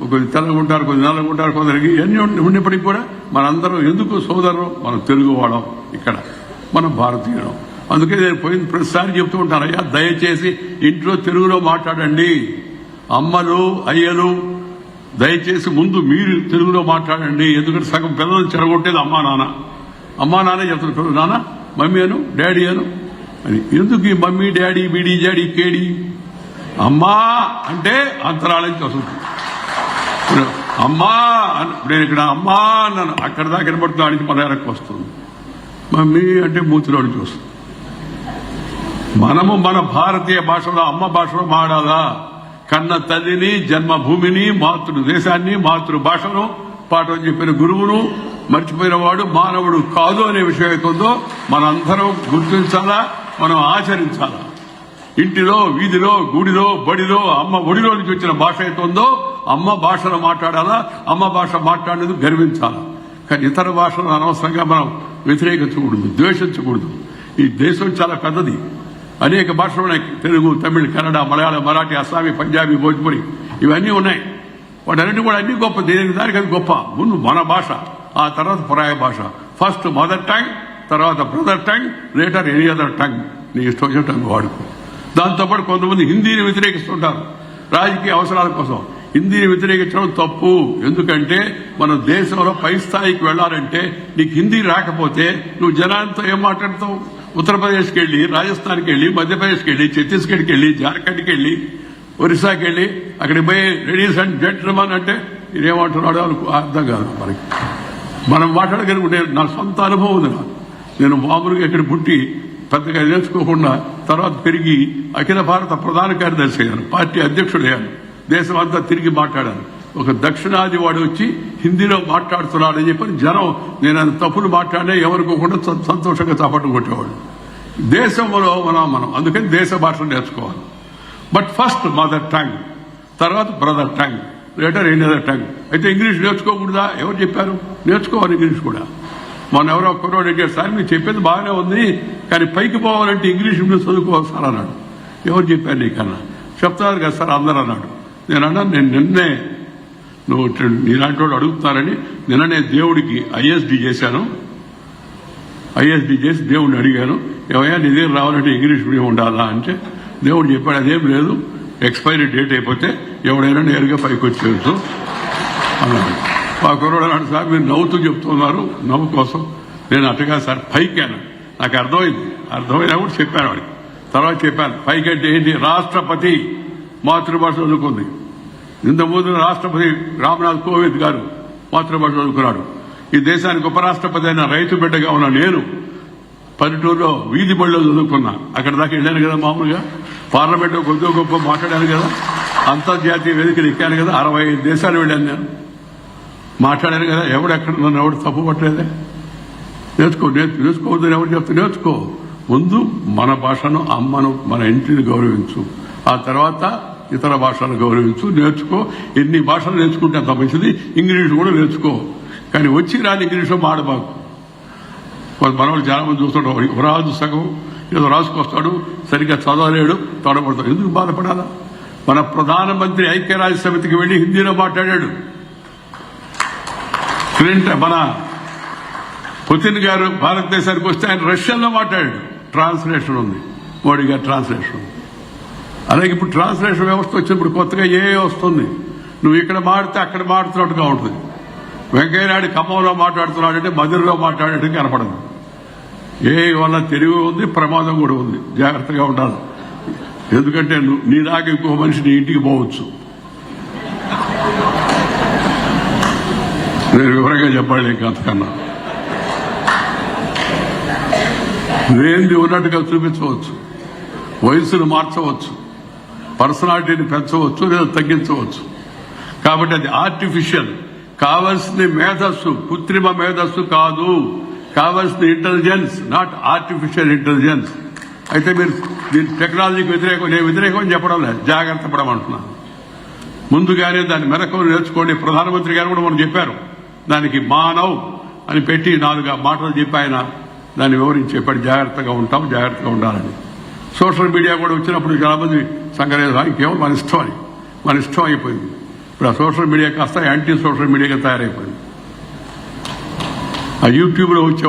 కొంచెం తెల్లగా ఉంటారు, కొంచెం నల్లగా ఉంటారు, కొందరికి ఇవన్నీ ఉన్నప్పటికీ కూడా మనందరం ఎందుకు సోదరులు, మనం తెలుగు వాళ్ళం, ఇక్కడ మనం భారతీయులం. అందుకే నేను పోయిన ప్రతిసారి చెప్తూ ఉంటాను, అయ్యా దయచేసి ఇంట్లో తెలుగులో మాట్లాడండి, అమ్మలు అయ్యలు దయచేసి ముందు మీరు తెలుగులో మాట్లాడండి. ఎందుకంటే సగం పిల్లలు చెరగొట్టేది అమ్మా నాన్న చెప్తున్నారు, నాన్న మమ్మీ అను డాడీ అను అని. ఎందుకు ఈ మమ్మీ డాడీ బీడీ జాడీ కేడీ? అమ్మా అంటే అంతరాళంచి వస్తుంది. అమ్మా నేను ఇక్కడ అమ్మా అన్నాను, అక్కడ దాకా వినబడుతుంది, ఆడికి మన వెనక్కి వస్తుంది. మమ్మీ అంటే మూతిలో నుంచి వస్తుంది. మనము మన భారతీయ భాషలో అమ్మ భాషలో మాడాలా? కన్న తల్లిని, జన్మభూమిని, మాతృదేశాన్ని, మాతృభాషను పాఠం చెప్పిన గురువును మర్చిపోయిన వాడు మానవుడు కాదు అనే విషయం అవుతుందో మనందరం గుర్తించాలా, మనం ఆచరించాలా. ఇంటిలో, వీధిలో, గుడిలో, బడిలో అమ్మ ఒడిలో నుంచి వచ్చిన భాష అవుతుందో అమ్మ భాషలో మాట్లాడాలా, అమ్మ భాష మాట్లాడేందుకు గర్వించాలా. కానీ ఇతర భాషలను అనవసరంగా మనం వ్యతిరేకించకూడదు, ద్వేషించకూడదు. ఈ దేశం చాలా పెద్దది, అనేక భాషలు ఉన్నాయి. తెలుగు, తమిళ్, కన్నడ, మలయాళం, మరాఠీ, అస్సామీ, పంజాబీ, భోజ్పురి ఇవన్నీ ఉన్నాయి. వాటన్నిటి కూడా అన్ని గొప్ప, దానికి అది గొప్ప. ముందు మన భాష, ఆ తర్వాత పరాయ భాష. ఫస్ట్ మదర్ టంగ్, తర్వాత brother tongue, later any other tongue. నీ ఇష్టం వచ్చిన టంగ్ వాడుకో. దాంతోపాటు కొంతమంది హిందీని వ్యతిరేకిస్తుంటారు రాజకీయ అవసరాల కోసం. హిందీని వ్యతిరేకించడం తప్పు. ఎందుకంటే మన దేశంలో పై స్థాయికి వెళ్లాలంటే నీకు హిందీ రాకపోతే నువ్వు జనాలతో ఏం మాట్లాడతావు? ఉత్తరప్రదేశ్కి వెళ్లి, రాజస్థాన్కి వెళ్లి, మధ్యప్రదేశ్కి వెళ్లి, ఛత్తీస్గఢ్కి వెళ్లి, జార్ఖండ్కి వెళ్లి, ఒరిస్సాకి వెళ్లి అక్కడికి పోయి లేడీస్ అండ్ జెంట్మెన్ అంటే ఇదేమంటున్నాడో అర్థం కాదు మనకి. మనం మాట్లాడగలుగుతే నా సొంత అనుభవం ఉంది. నేను మామూలుగా ఇక్కడ పుట్టి పెద్దగా నేర్చుకోకుండా తర్వాత పెరిగి అఖిల భారత ప్రధాన కార్యదర్శి అయ్యాను, పార్టీ అధ్యక్షుడయ్యాను, దేశం అంతా తిరిగి మాట్లాడాను. ఒక దక్షిణాది వాడు వచ్చి హిందీలో మాట్లాడుతున్నాడని చెప్పని జనం నేను అది తప్పులు మాట్లాడినా ఎవరికోకుండా సంతోషంగా చప్పట్లు కొట్టేవాడు. దేశంలో మనం అందుకని దేశ భాష నేర్చుకోవాలి. బట్ ఫస్ట్ మదర్ టంగ్, తర్వాత brother tongue, later any other tongue. అయితే ఇంగ్లీష్ నేర్చుకోకూడదా? ఎవరు చెప్పారు? నేర్చుకోవాలి ఇంగ్లీష్ కూడా. మన ఎవరో కుర్రోడు అడిగారు, సార్ మీరు చెప్పేది బాగానే ఉంది, కానీ పైకి పోవాలంటే ఇంగ్లీష్ మీద చదువుకోవాలి సార్ అన్నాడు. ఎవరు చెప్పారు నీకన్నా? చెప్తారు కదా సార్ అందరూ అన్నాడు. నేను అన్నాను, నేను నిన్నే నువ్వు నీలాంటి వాడు అడుగుతున్నారని నిన్ననే దేవుడికి ఐఎస్డి చేశాను. ఐఎస్డి చేసి దేవుడిని అడిగాను, ఏమయ్యా నీ దగ్గర రావాలంటే ఇంగ్లీష్ మీడియం ఉండాలా అంటే దేవుడు చెప్పాడు అదేం లేదు, ఎక్స్పైరీ డేట్ అయిపోతే ఎవడైనా నేరుగా పైకి వచ్చేయచ్చు అన్నాడు. మా కుర్రోడు అన్నాడు, సార్ మీరు నవ్వుతూ చెప్తున్నారు, నవ్వు కోసం. నేను అట్టగా సార్ పైకాను, నాకు అర్థమైనప్పుడు చెప్పాను వాడికి. తర్వాత చెప్పాను పైకి అంటే ఏంటి? రాష్ట్రపతి మాతృభాష చదువుకుంది. ఇంతకుముందు రాష్ట్రపతి రామ్నాథ్ కోవింద్ గారు మాతృభాష చదువుకున్నాడు. ఈ దేశానికి ఉపరాష్ట్రపతి అయిన రైతు బిడ్డగా ఉన్న నేను పల్లెటూరులో వీధి బడిలో చదువుకున్నా. అక్కడ దాకా వెళ్ళాను కదా, మామూలుగా పార్లమెంట్లో కొద్దిగా గొప్ప మాట్లాడాను కదా, అంతర్జాతీయ వేదికలు ఎక్కాను కదా, 65 దేశాలు వెళ్ళాను నేను, మాట్లాడాను కదా. ఎవడెక్కడ నన్ను ఎవడు తప్పు పట్టలేదే. నేర్చుకోవద్దని ఎవరు చెప్తే నేర్చుకో. ముందు మన భాషను, అమ్మను, మన ఇంటిని గౌరవించు, ఆ తర్వాత ఇతర భాషలను గౌరవించు, నేర్చుకో. ఎన్ని భాషలు నేర్చుకుంటే అంత మంచిది. ఇంగ్లీష్ కూడా నేర్చుకో, కానీ వచ్చి రాని ఇంగ్లీష్లో మాడబాకు. మనవాళ్ళు చాలా మంది చూస్తుంటారు, రాజు సగం ఏదో రాసుకొస్తాడు, సరిగ్గా చదవలేడు, తొడబడతాడు. ఎందుకు బాధపడాలా? మన ప్రధానమంత్రి ఐక్యరాజ్య సమితికి వెళ్లి హిందీలో మాట్లాడాడు. మన పుతిన్ గారు భారతదేశానికి వస్తే ఆయన రష్యన్లో మాట్లాడాడు. ట్రాన్స్లేషన్ ఉంది, మోడీ గారి ట్రాన్స్లేషన్ ఉంది. అలాగే ఇప్పుడు ట్రాన్స్లేషన్ వ్యవస్థ వచ్చినప్పుడు కొత్తగా వస్తుంది. నువ్వు ఇక్కడ మాడితే అక్కడ మాడుతున్నట్టుగా ఉంటుంది. వెంకయ్యనాయుడు ఖమ్మంలో మాట్లాడుతున్నాడంటే మధురలో మాట్లాడేట్టు కనపడదు. వల్ల తెలివి ఉంది, ప్రమాదం కూడా ఉంది. జాగ్రత్తగా ఉండాలి. ఎందుకంటే నీలాగా ఇంకో మనిషి నీ ఇంటికి పోవచ్చు. నేను వివరంగా చెప్పాలి ఇంకా అంతకన్నా. లేనిది ఉన్నట్టుగా చూపించవచ్చు, వయసును మార్చవచ్చు, పర్సనాలిటీని పెంచవచ్చు లేదా తగ్గించవచ్చు. కాబట్టి అది ఆర్టిఫిషియల్. కావాల్సింది మేధస్సు, కృత్రిమ మేధస్సు కాదు. కావాల్సిన ఇంటెలిజెన్స్, నాట్ ఆర్టిఫిషియల్ ఇంటెలిజెన్స్. అయితే మీరు దీని టెక్నాలజీకి వ్యతిరేకం, నేను వ్యతిరేకం అని చెప్పడం లేదు, జాగ్రత్త పడమంటున్నాను. ముందుగానే దాని మెరకలు నేర్చుకోండి. ప్రధానమంత్రి గారు కూడా మనం చెప్పారు, దానికి మానవ్ అని పెట్టి 4 మాటలు చెప్పి ఆయన దాన్ని వివరించి చెప్పాడు. జాగ్రత్తగా ఉంటాం, జాగ్రత్తగా ఉండాలని. సోషల్ మీడియా కూడా వచ్చినప్పుడు చాలా మంది సంగలేదు, ఇంకేమో మన ఇష్టం అని, మన ఇష్టం అయిపోయింది. ఇప్పుడు ఆ సోషల్ మీడియా కాస్త యాంటీ సోషల్ మీడియాగా తయారైపోయింది. ఆ యూట్యూబ్లో వచ్చే